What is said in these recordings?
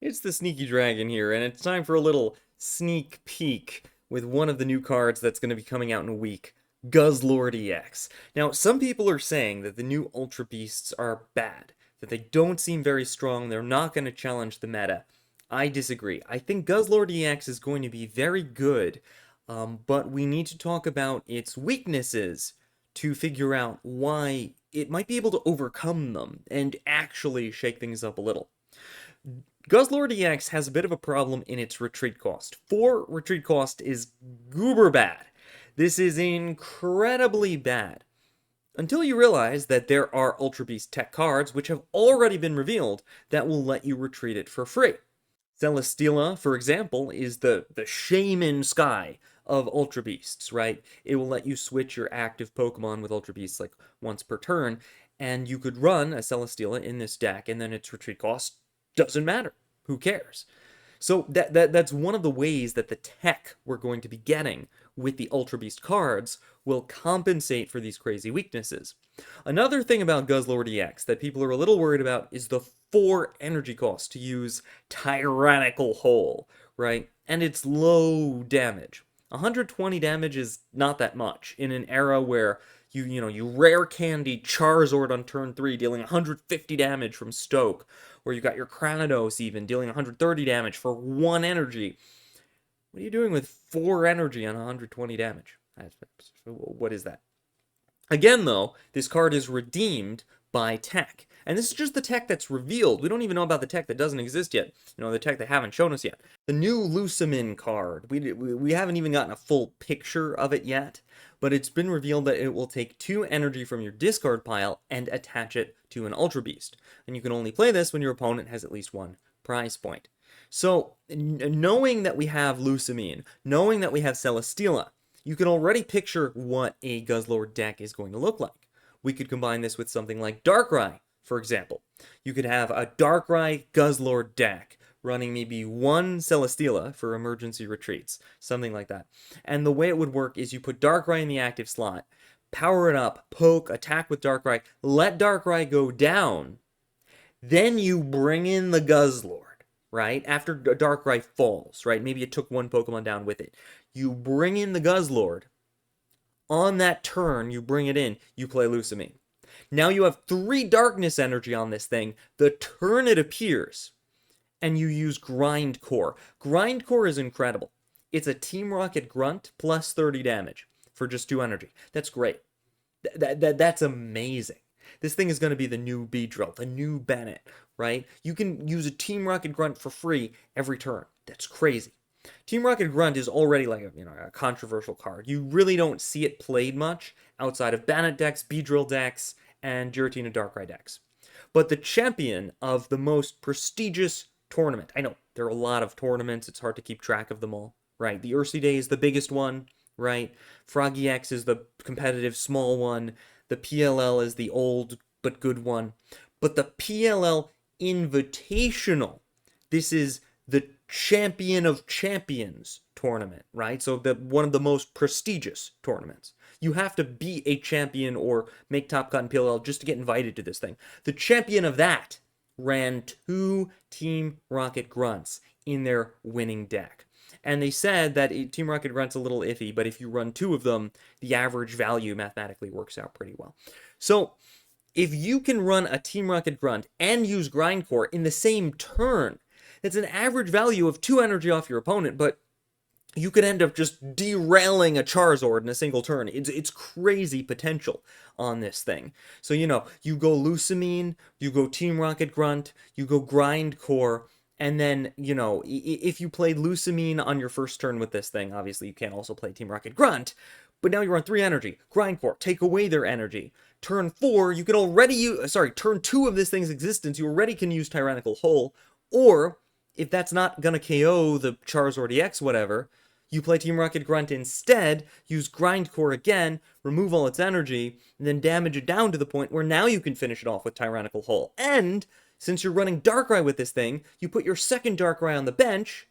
It's the Sneaky Dragon here, and it's time for a little sneak peek with one of the new cards that's going to be coming out in a week, Guzzlord EX. Now, some people are saying that the new Ultra Beasts are bad, that they don't seem very strong, they're not going to challenge the meta. I disagree. I think Guzzlord EX is going to be very good, but we need to talk about its weaknesses to figure out why it might be able to overcome them and actually shake things up a little. Guzzlord EX has a bit of a problem in its retreat cost. 4 retreat cost is goober bad. This is incredibly bad. Until you realize that there are Ultra Beast tech cards, which have already been revealed, that will let you retreat it for free. Celesteela, for example, is the Shaman Sky of Ultra Beasts, right? It will let you switch your active Pokemon with Ultra Beasts like once per turn, and you could run a Celesteela in this deck, and then its retreat cost doesn't matter. Who cares? So that's one of the ways that the tech we're going to be getting with the Ultra Beast cards will compensate for these crazy weaknesses. Another thing about Guzzlord EX that people are a little worried about is the 4 energy cost to use Tyrannical Hole, right? And it's low damage. 120 damage is not that much in an era where you rare candy Charizard on turn 3 dealing 150 damage from Stoke, or you got your Cranidos even dealing 130 damage for 1 energy. What are you doing with 4 energy on 120 damage? What is that? Again, though, this card is redeemed by tech. And this is just the tech that's revealed. We don't even know about the tech that doesn't exist yet. The tech they haven't shown us yet. The new Lusamin card. We haven't even gotten a full picture of it yet, but it's been revealed that it will take 2 energy from your discard pile and attach it to an Ultra Beast. And you can only play this when your opponent has at least 1 prize point. So, knowing that we have Lusamin, knowing that we have Celesteela, you can already picture what a Guzzlord deck is going to look like. We could combine this with something like Darkrai, for example. You could have a Darkrai Guzzlord deck running maybe 1 Celesteela for emergency retreats, something like that. And the way it would work is you put Darkrai in the active slot, power it up, poke, attack with Darkrai, let Darkrai go down, then you bring in the Guzzlord, right? After Darkrai falls, right? Maybe it took 1 Pokemon down with it. You bring in the Guzzlord. On that turn, you bring it in, you play Lusamine. Now you have 3 darkness energy on this thing. The turn it appears, and you use Grindcore. Grindcore is incredible. It's a Team Rocket Grunt plus 30 damage for just 2 energy. That's great. That's amazing. This thing is going to be the new Beedrill, the new Bennett, right? You can use a Team Rocket Grunt for free every turn. That's crazy. Team Rocket Grunt is already like a controversial card. You really don't see it played much outside of Bennett decks, Beedrill decks, and Giratina Darkrai decks. But the champion of the most prestigious tournament, I know there are a lot of tournaments, it's hard to keep track of them all, right? The Ursi Day is the biggest one, right? Froggy X is the competitive small one. The PLL is the old but good one. But the PLL Invitational, this is the Champion of Champions tournament, right? So one of the most prestigious tournaments. You have to be a champion or make top cut in PLL just to get invited to this thing. The champion of that ran 2 Team Rocket Grunts in their winning deck. And they said that Team Rocket Grunt's a little iffy, but if you run 2 of them, the average value mathematically works out pretty well. So if you can run a Team Rocket Grunt and use Grindcore in the same turn, that's an average value of 2 energy off your opponent, but you could end up just derailing a Charizard in a single turn. It's crazy potential on this thing. So, you go Lusamine, you go Team Rocket Grunt, you go Grindcore, and then, if you played Lusamine on your first turn with this thing, obviously you can't also play Team Rocket Grunt, but now you're on 3 energy. Grindcore, take away their energy. Turn 4, you can already use, turn 2 of this thing's existence, you already can use Tyrannical Hole, or if that's not gonna KO the Charizard EX, whatever, you play Team Rocket Grunt instead, use Grindcore again, remove all its energy, and then damage it down to the point where now you can finish it off with Tyrannical Hole. And since you're running Darkrai with this thing, you put your second Darkrai on the bench,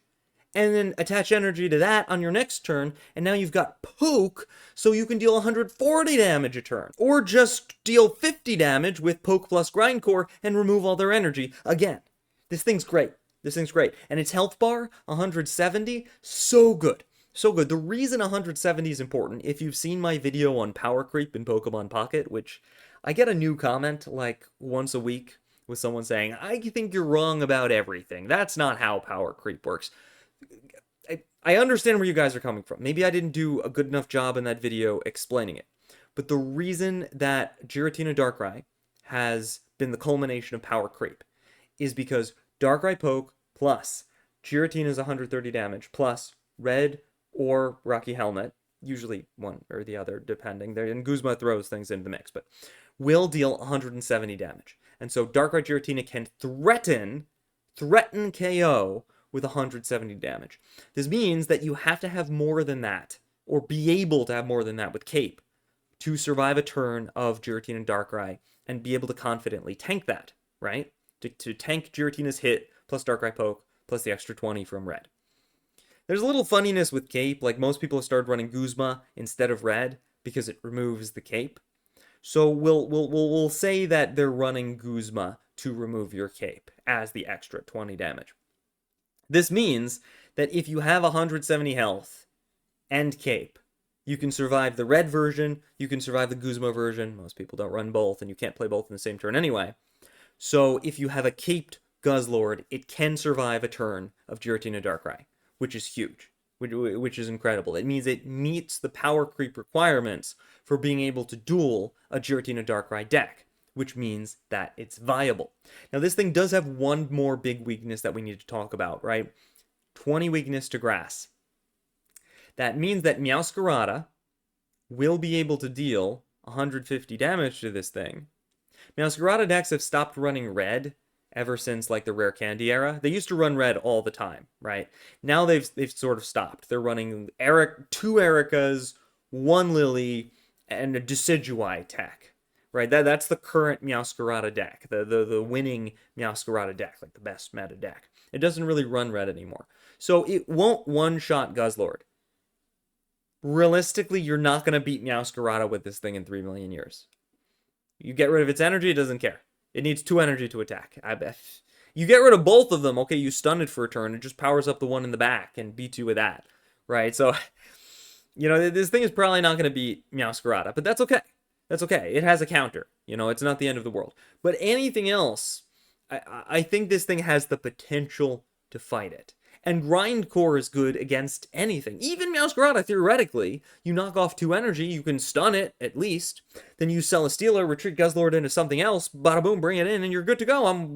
and then attach energy to that on your next turn, and now you've got Poke, so you can deal 140 damage a turn. Or just deal 50 damage with Poke plus Grindcore and remove all their energy. Again, this thing's great. This thing's great. And its health bar, 170, so good. So good. The reason 170 is important, if you've seen my video on power creep in Pokemon Pocket, which I get a new comment like once a week with someone saying, I think you're wrong about everything. That's not how power creep works. I understand where you guys are coming from. Maybe I didn't do a good enough job in that video explaining it. But the reason that Giratina Darkrai has been the culmination of power creep is because Darkrai Poke plus Giratina's 130 damage plus Red or Rocky Helmet, usually one or the other depending, and Guzma throws things into the mix, but will deal 170 damage. And so Darkrai Giratina can threaten KO with 170 damage. This means that you have to have more than that, or be able to have more than that with Cape, to survive a turn of Giratina Darkrai and be able to confidently tank that, right? To tank Giratina's hit plus Darkrai Poke plus the extra 20 from Red. There's a little funniness with Cape, like most people have started running Guzma instead of Red because it removes the Cape. So we'll say that they're running Guzma to remove your Cape as the extra 20 damage. This means that if you have 170 health and Cape, you can survive the Red version, you can survive the Guzma version. Most people don't run both, and you can't play both in the same turn anyway. So if you have a caped Guzzlord, it can survive a turn of Giratina Darkrai, which is huge, which is incredible. It means it meets the power creep requirements for being able to duel a Giratina Darkrai deck, which means that it's viable. Now, this thing does have one more big weakness that we need to talk about, right? 20 weakness to grass. That means that Meowscarada will be able to deal 150 damage to this thing. Meowscarada decks have stopped running Red ever since like the Rare Candy era. They used to run Red all the time, right? Now they've sort of stopped. They're running two Ericas, one Lily, and a Decidueye tech, right? That's the current Meowscarada deck, the winning Meowscarada deck, like the best meta deck. It doesn't really run Red anymore. So it won't one-shot Guzzlord. Realistically, you're not going to beat Meowscarada with this thing in 3 million years. You get rid of its energy, it doesn't care. It needs 2 energy to attack. I bet. You get rid of both of them, okay, you stun it for a turn. It just powers up the one in the back and beats you with that, right? So, you know, this thing is probably not going to beat Meowscarada, but that's okay. That's okay. It has a counter. You know, it's not the end of the world. But anything else, I think this thing has the potential to fight it. And Grindcore is good against anything. Even Meowscarada, theoretically, you knock off 2 energy, you can stun it, at least. Then you Celesteela, retreat Guzzlord into something else, bada boom, bring it in, and you're good to go. I'm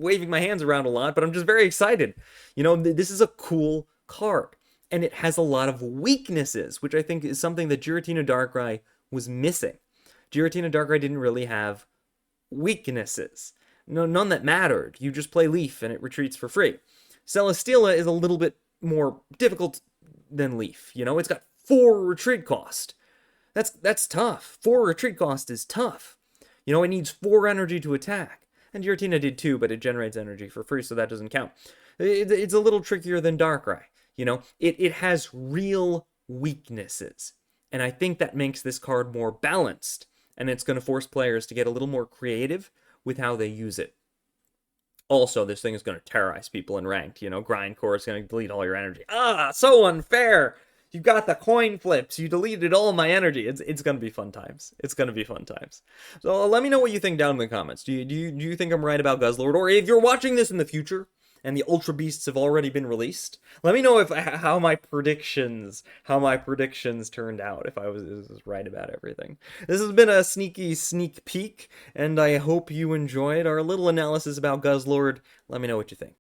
waving my hands around a lot, but I'm just very excited. You know, this is a cool card. And it has a lot of weaknesses, which I think is something that Giratina Darkrai was missing. Giratina Darkrai didn't really have weaknesses. No, none that mattered. You just play Leaf, and it retreats for free. Celesteela is a little bit more difficult than Leaf. You know, it's got 4 retreat cost. That's tough. 4 retreat cost is tough. You know, it needs 4 energy to attack. And Giratina did too, but it generates energy for free, so that doesn't count. It's a little trickier than Darkrai. You know, it has real weaknesses. And I think that makes this card more balanced. And it's going to force players to get a little more creative with how they use it. Also, this thing is going to terrorize people in ranked. You know, Grindcore is going to delete all your energy. Ah, so unfair! You got the coin flips. You deleted all my energy. It's going to be fun times. It's going to be fun times. So let me know what you think down in the comments. Do you think I'm right about Guzzlord? Or if you're watching this in the future and the Ultra Beasts have already been released, let me know how my predictions turned out, if I was right about everything. This has been a sneak peek, and I hope you enjoyed our little analysis about Guzzlord. Let me know what you think.